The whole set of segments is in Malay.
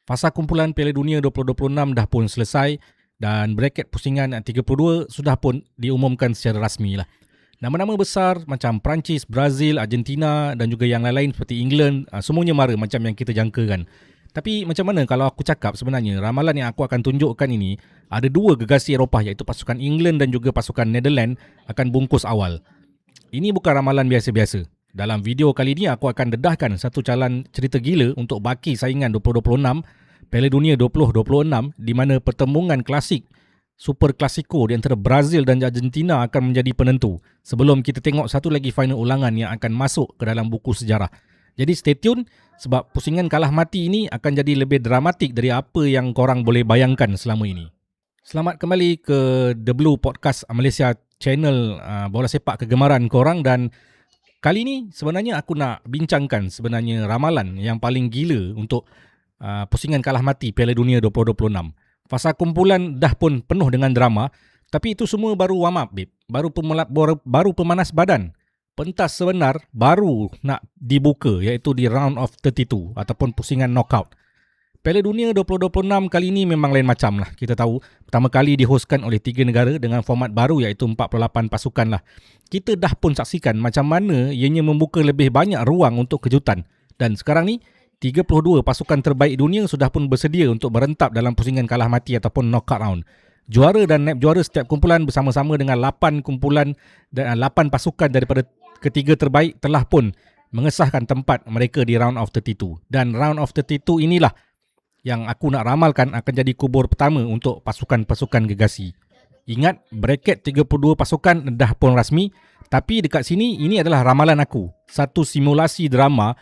Fasa kumpulan Piala Dunia 2026 dah pun selesai dan braket pusingan 32 sudah pun diumumkan secara rasmi lah. Nama-nama besar macam Perancis, Brazil, Argentina dan juga yang lain-lain seperti England, semuanya mara macam yang kita jangkakan. Tapi macam mana kalau aku cakap sebenarnya ramalan yang aku akan tunjukkan ini ada dua gegasi Eropah iaitu pasukan England dan juga pasukan Netherlands akan bungkus awal. Ini bukan ramalan biasa-biasa. Dalam video kali ini aku akan dedahkan satu jalan cerita gila untuk baki saingan 2026 Piala Dunia 2026 di mana pertembungan klasik Super Clasico di antara Brazil dan Argentina akan menjadi penentu sebelum kita tengok satu lagi final ulangan yang akan masuk ke dalam buku sejarah. Jadi stay tune sebab pusingan kalah mati ini akan jadi lebih dramatik dari apa yang korang boleh bayangkan selama ini. Selamat kembali ke The Blue Podcast Malaysia channel bola sepak kegemaran korang dan kali ini sebenarnya aku nak bincangkan sebenarnya ramalan yang paling gila untuk pusingan kalah mati Piala Dunia 2026. Fasa kumpulan dah pun penuh dengan drama, tapi itu semua baru warm up, babe. Baru pemanas badan. Pentas sebenar baru nak dibuka iaitu di round of 32 ataupun pusingan knockout. Piala Dunia 2026 kali ini memang lain macam lah. Kita tahu pertama kali dihostkan oleh 3 negara dengan format baru iaitu 48 pasukan lah. Kita dah pun saksikan macam mana ianya membuka lebih banyak ruang untuk kejutan. Dan sekarang ni 32 pasukan terbaik dunia sudah pun bersedia untuk berentap dalam pusingan kalah mati ataupun knockout round. Juara dan naib juara setiap kumpulan bersama-sama dengan 8 kumpulan dan 8 pasukan daripada ketiga terbaik telah pun mengesahkan tempat mereka di round of 32. Dan round of 32 inilah yang aku nak ramalkan akan jadi kubur pertama untuk pasukan-pasukan gegasi. Ingat, bracket 32 pasukan dah pun rasmi, tapi dekat sini ini adalah ramalan aku. Satu simulasi drama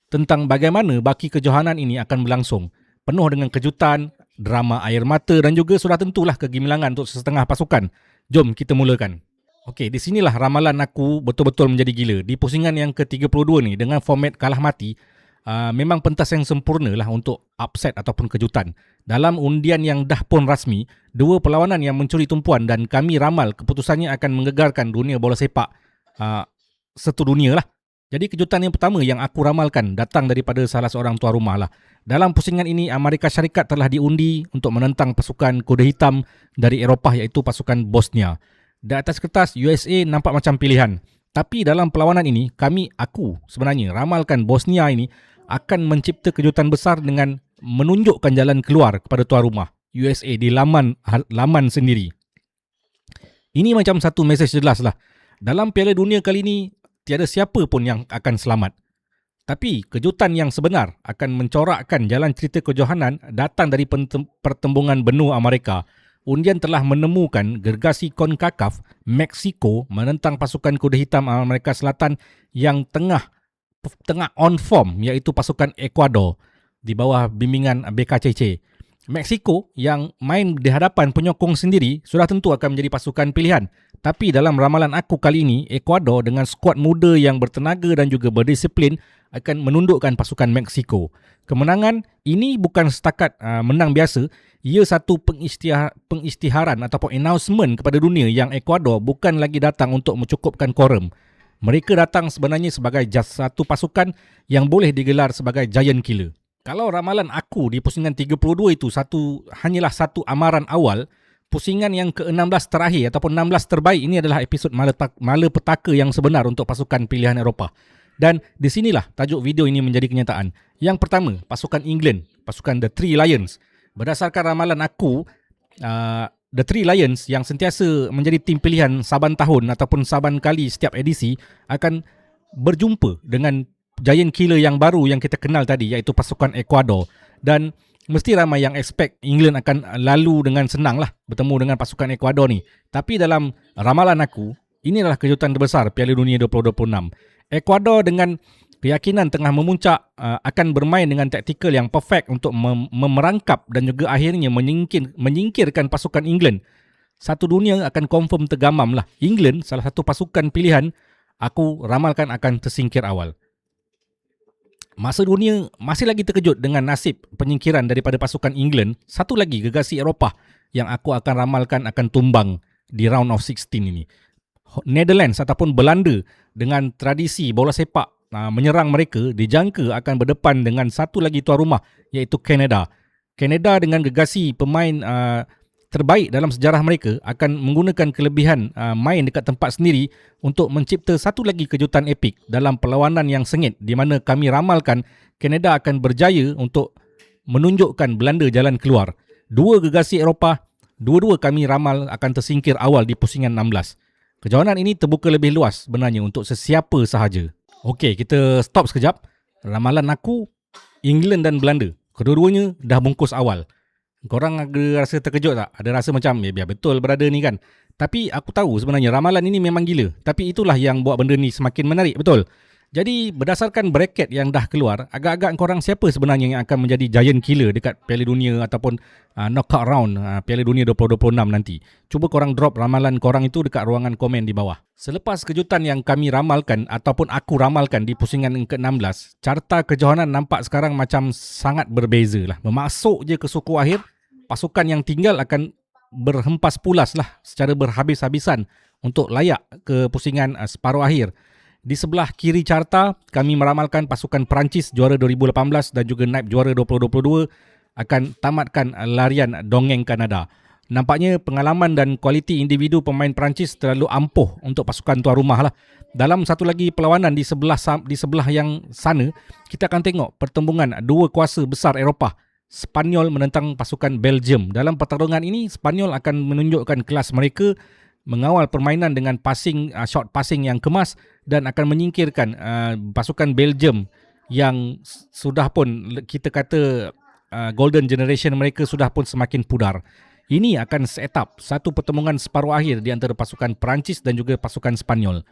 tentang bagaimana baki kejohanan ini akan berlangsung. Penuh dengan kejutan, drama air mata dan juga sudah tentulah kegemilangan untuk setengah pasukan. Jom kita mulakan. Okey, di sinilah ramalan aku betul-betul menjadi gila. Di pusingan yang ke-32 ni dengan format kalah mati, memang pentas yang sempurna lah untuk upset ataupun kejutan. Dalam undian yang dah pun rasmi, dua perlawanan yang mencuri tumpuan dan kami ramal keputusannya akan menggegarkan dunia bola sepak sedunia lah. Jadi kejutan yang pertama yang aku ramalkan datang daripada salah seorang tuan rumah lah. Dalam pusingan ini, Amerika Syarikat telah diundi untuk menentang pasukan kuda hitam dari Eropah iaitu pasukan Bosnia. Di atas kertas, USA nampak macam pilihan. Tapi dalam perlawanan ini, aku sebenarnya ramalkan Bosnia ini akan mencipta kejutan besar dengan menunjukkan jalan keluar kepada tuan rumah USA di laman sendiri. Ini macam satu mesej jelas lah. Dalam Piala Dunia kali ini, tiada siapa pun yang akan selamat. Tapi kejutan yang sebenar akan mencorakkan jalan cerita kejohanan datang dari pertembungan benua Amerika. Undian telah menemukan gergasi CONCACAF Mexico menentang pasukan kuda hitam Amerika Selatan yang tengah on form iaitu pasukan Ecuador di bawah bimbingan BKCC. Mexico yang main di hadapan penyokong sendiri sudah tentu akan menjadi pasukan pilihan. Tapi dalam ramalan aku kali ini, Ecuador dengan skuad muda yang bertenaga dan juga berdisiplin akan menundukkan pasukan Mexico. Kemenangan ini bukan setakat menang biasa, ia satu pengisytiharan ataupun announcement kepada dunia yang Ecuador bukan lagi datang untuk mencukupkan quorum. Mereka datang sebenarnya sebagai satu pasukan yang boleh digelar sebagai giant killer. Kalau ramalan aku di pusingan 32 itu hanyalah satu amaran awal, pusingan yang ke-16 terakhir ataupun 16 terbaik ini adalah episod malapetaka yang sebenar untuk pasukan pilihan Eropah. Dan di sinilah tajuk video ini menjadi kenyataan. Yang pertama, pasukan England, pasukan The Three Lions. Berdasarkan ramalan aku, The Three Lions yang sentiasa menjadi tim pilihan saban tahun ataupun saban kali setiap edisi akan berjumpa dengan giant killer yang baru yang kita kenal tadi iaitu pasukan Ecuador. Dan mesti ramai yang expect England akan lalu dengan senang lah bertemu dengan pasukan Ecuador ni. Tapi dalam ramalan aku, ini adalah kejutan terbesar Piala Dunia 2026. Ecuador dengan keyakinan tengah memuncak akan bermain dengan taktikal yang perfect untuk memerangkap dan juga akhirnya menyingkirkan pasukan England. Satu dunia akan confirm tergamam lah. England, salah satu pasukan pilihan, aku ramalkan akan tersingkir awal. Masa dunia masih lagi terkejut dengan nasib penyingkiran daripada pasukan England. Satu lagi gegasi Eropah yang aku akan ramalkan akan tumbang di round of 16 ini. Netherlands ataupun Belanda dengan tradisi bola sepak menyerang mereka dijangka akan berdepan dengan satu lagi tuan rumah iaitu Canada. Kanada dengan gegasi pemain terbaik dalam sejarah mereka akan menggunakan kelebihan main dekat tempat sendiri untuk mencipta satu lagi kejutan epik dalam perlawanan yang sengit, di mana kami ramalkan Kanada akan berjaya untuk menunjukkan Belanda jalan keluar. Dua gegasi Eropah, dua-dua kami ramal akan tersingkir awal di pusingan 16. Kejohanan ini terbuka lebih luas sebenarnya untuk sesiapa sahaja. Okey, kita stop sekejap. Ramalan aku, England dan Belanda, kedua-duanya dah bungkus awal. Korang ada rasa terkejut tak? Ada rasa macam, biar betul berada ni kan? Tapi aku tahu sebenarnya ramalan ini memang gila. Tapi itulah yang buat benda ni semakin menarik, betul? Jadi berdasarkan bracket yang dah keluar, agak-agak korang siapa sebenarnya yang akan menjadi giant killer dekat Piala Dunia ataupun knockout round Piala Dunia 2026 nanti? Cuba korang drop ramalan korang itu dekat ruangan komen di bawah. Selepas kejutan yang kami ramalkan ataupun aku ramalkan di pusingan ke-16, carta kejohanan nampak sekarang macam sangat berbeza lah. Memasuk je ke suku akhir, pasukan yang tinggal akan berhempas pulas lah secara berhabis-habisan untuk layak ke pusingan separuh akhir. Di sebelah kiri carta, kami meramalkan pasukan Perancis juara 2018 dan juga naib juara 2022 akan tamatkan larian dongeng Kanada. Nampaknya pengalaman dan kualiti individu pemain Perancis terlalu ampuh untuk pasukan tuan rumah lah. Dalam satu lagi perlawanan di sebelah yang sana, kita akan tengok pertembungan dua kuasa besar Eropah, Spanyol menentang pasukan Belgium. Dalam pertarungan ini, Spanyol akan menunjukkan kelas mereka, mengawal permainan dengan shot passing yang kemas dan akan menyingkirkan pasukan Belgium yang sudah pun kita kata golden generation mereka sudah pun semakin pudar. Ini akan set up satu pertembungan separuh akhir di antara pasukan Perancis dan juga pasukan Spanyol.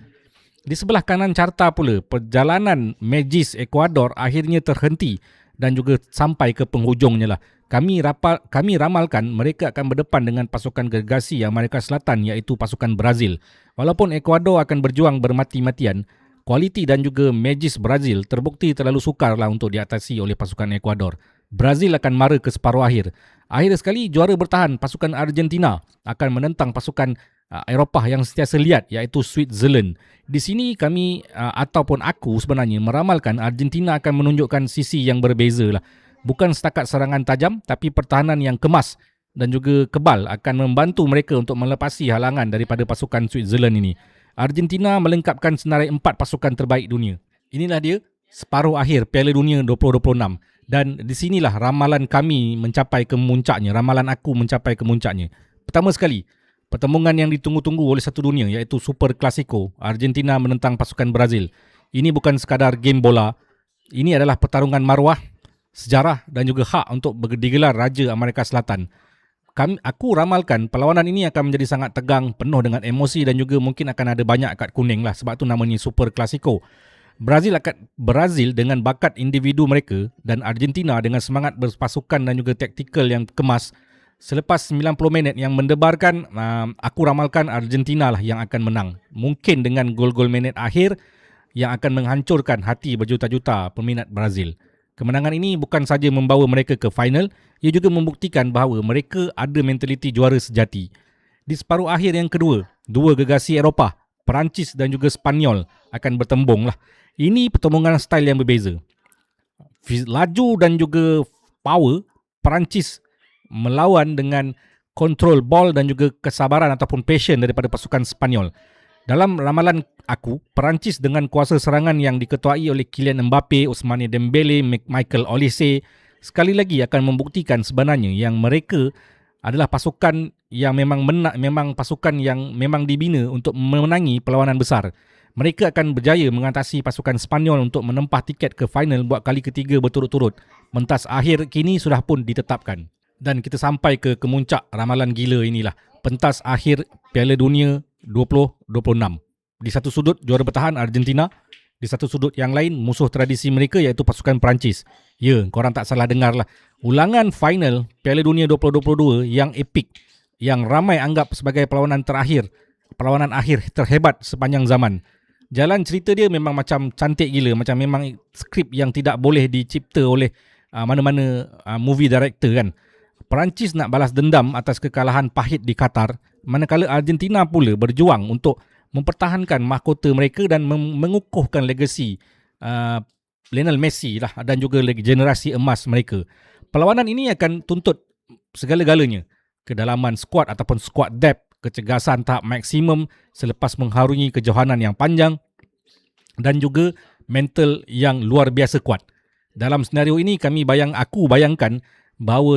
Di sebelah kanan carta pula, perjalanan Magis Ecuador akhirnya terhenti dan juga sampai ke penghujungnya lah. Kami ramalkan mereka akan berdepan dengan pasukan gergasi Amerika Selatan iaitu pasukan Brazil. Walaupun Ecuador akan berjuang bermati-matian, kualiti dan juga magis Brazil terbukti terlalu sukar lah untuk diatasi oleh pasukan Ecuador. Brazil akan mara ke separuh akhir. Akhir sekali, juara bertahan pasukan Argentina akan menentang pasukan Eropah yang sentiasa liat iaitu Switzerland. Di sini kami ataupun aku sebenarnya meramalkan Argentina akan menunjukkan sisi yang berbeza lah. Bukan setakat serangan tajam, tapi pertahanan yang kemas dan juga kebal akan membantu mereka untuk melepasi halangan daripada pasukan Switzerland ini. Argentina melengkapkan senarai 4 pasukan terbaik dunia. Inilah dia separuh akhir Piala Dunia 2026. Dan di sinilah ramalan kami mencapai kemuncaknya. Ramalan aku mencapai kemuncaknya. Pertama sekali, pertembungan yang ditunggu-tunggu oleh satu dunia iaitu Super Clasico, Argentina menentang pasukan Brazil. Ini bukan sekadar game bola. Ini adalah pertarungan maruah, sejarah dan juga hak untuk digelar Raja Amerika Selatan. Aku ramalkan perlawanan ini akan menjadi sangat tegang, penuh dengan emosi dan juga mungkin akan ada banyak kad kuning lah. Sebab tu namanya Super Clasico. Brazil dengan bakat individu mereka dan Argentina dengan semangat berpasukan dan juga taktikal yang kemas. Selepas 90 minit yang mendebarkan, aku ramalkan Argentina lah yang akan menang. Mungkin dengan gol-gol minit akhir yang akan menghancurkan hati berjuta-juta peminat Brazil. Kemenangan ini bukan saja membawa mereka ke final, ia juga membuktikan bahawa mereka ada mentaliti juara sejati. Di separuh akhir yang kedua, dua gegasi Eropah, Perancis dan juga Spanyol akan bertembung lah. Ini pertembungan style yang berbeza. Laju dan juga power, Perancis melawan dengan kontrol ball dan juga kesabaran ataupun passion daripada pasukan Spanyol. Dalam ramalan aku, Perancis dengan kuasa serangan yang diketuai oleh Kylian Mbappe, Ousmane Dembele, Michael Olise sekali lagi akan membuktikan sebenarnya yang mereka adalah pasukan yang memang pasukan yang memang dibina untuk memenangi perlawanan besar. Mereka akan berjaya mengatasi pasukan Spanyol untuk menempah tiket ke final buat kali ketiga berturut-turut. Mentas akhir kini sudah pun ditetapkan. Dan kita sampai ke kemuncak ramalan gila inilah. Pentas akhir Piala Dunia 2026. Di satu sudut juara bertahan Argentina, di satu sudut yang lain musuh tradisi mereka iaitu pasukan Perancis. Ya, korang tak salah dengar lah. Ulangan final Piala Dunia 2022 yang epik, yang ramai anggap sebagai perlawanan akhir terhebat sepanjang zaman. Jalan cerita dia memang macam cantik gila, macam memang skrip yang tidak boleh dicipta oleh mana-mana movie director kan. Perancis nak balas dendam atas kekalahan pahit di Qatar, manakala Argentina pula berjuang untuk mempertahankan mahkota mereka dan mengukuhkan legasi Lionel Messi lah dan juga generasi emas mereka. Perlawanan ini akan tuntut segala-galanya. Kedalaman skuad ataupun skuad depth, kecergasan tahap maksimum selepas mengharungi kejohanan yang panjang dan juga mental yang luar biasa kuat. Dalam senario ini aku bayangkan bahawa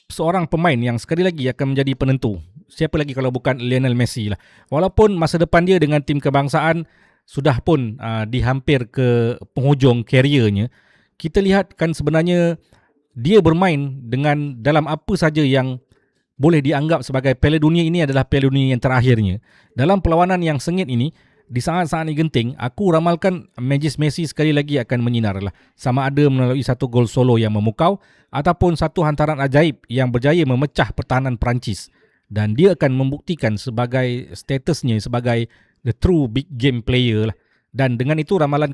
seorang pemain yang sekali lagi akan menjadi penentu. Siapa lagi kalau bukan Lionel Messi lah. Walaupun masa depan dia dengan tim kebangsaan sudah pun di hampir ke penghujung kariernya, kita lihat kan sebenarnya dia bermain dengan dalam apa saja yang boleh dianggap sebagai Piala Dunia ini adalah Piala Dunia yang terakhirnya. Dalam perlawanan yang sengit ini, di saat-saat ini genting, aku ramalkan Magis Messi sekali lagi akan menyinar lah. Sama ada melalui satu gol solo yang memukau ataupun satu hantaran ajaib yang berjaya memecah pertahanan Perancis. Dan dia akan membuktikan sebagai statusnya sebagai the true big game player lah. Dan dengan itu ramalan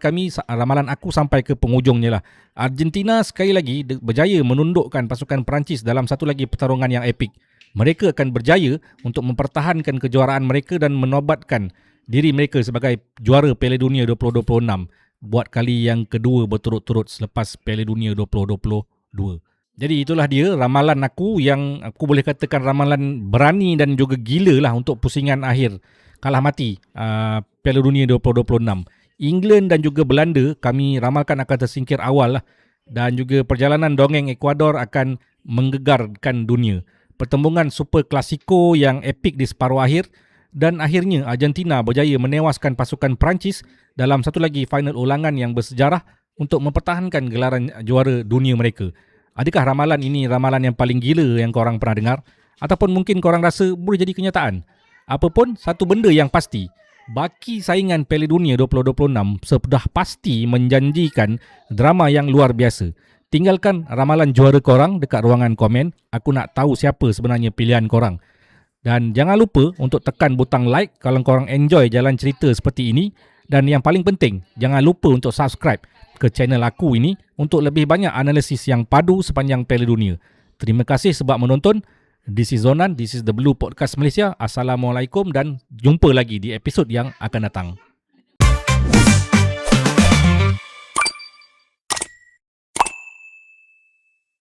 aku sampai ke penghujungnya lah. Argentina sekali lagi berjaya menundukkan pasukan Perancis dalam satu lagi pertarungan yang epik. Mereka akan berjaya untuk mempertahankan kejuaraan mereka dan menobatkan diri mereka sebagai juara Piala Dunia 2026 buat kali yang kedua berturut-turut selepas Piala Dunia 2022. Jadi itulah dia ramalan aku yang aku boleh katakan ramalan berani dan juga gila lah untuk pusingan akhir kalah mati Piala Dunia 2026. England dan juga Belanda kami ramalkan akan tersingkir awal lah, dan juga perjalanan dongeng Ecuador akan menggegarkan dunia. Pertembungan Super Clasico yang epik di separuh akhir, dan akhirnya Argentina berjaya menewaskan pasukan Perancis dalam satu lagi final ulangan yang bersejarah untuk mempertahankan gelaran juara dunia mereka. Adakah ramalan ini ramalan yang paling gila yang korang pernah dengar? Ataupun mungkin korang rasa boleh jadi kenyataan? Apapun, satu benda yang pasti, baki saingan Piala Dunia 2026 sudah pasti menjanjikan drama yang luar biasa. Tinggalkan ramalan juara korang dekat ruangan komen. Aku nak tahu siapa sebenarnya pilihan korang. Dan jangan lupa untuk tekan butang like kalau korang enjoy jalan cerita seperti ini. Dan yang paling penting, jangan lupa untuk subscribe ke channel aku ini untuk lebih banyak analisis yang padu sepanjang Piala Dunia. Terima kasih sebab menonton. This is Zonan, this is The Blue Podcast Malaysia. Assalamualaikum dan jumpa lagi di episod yang akan datang.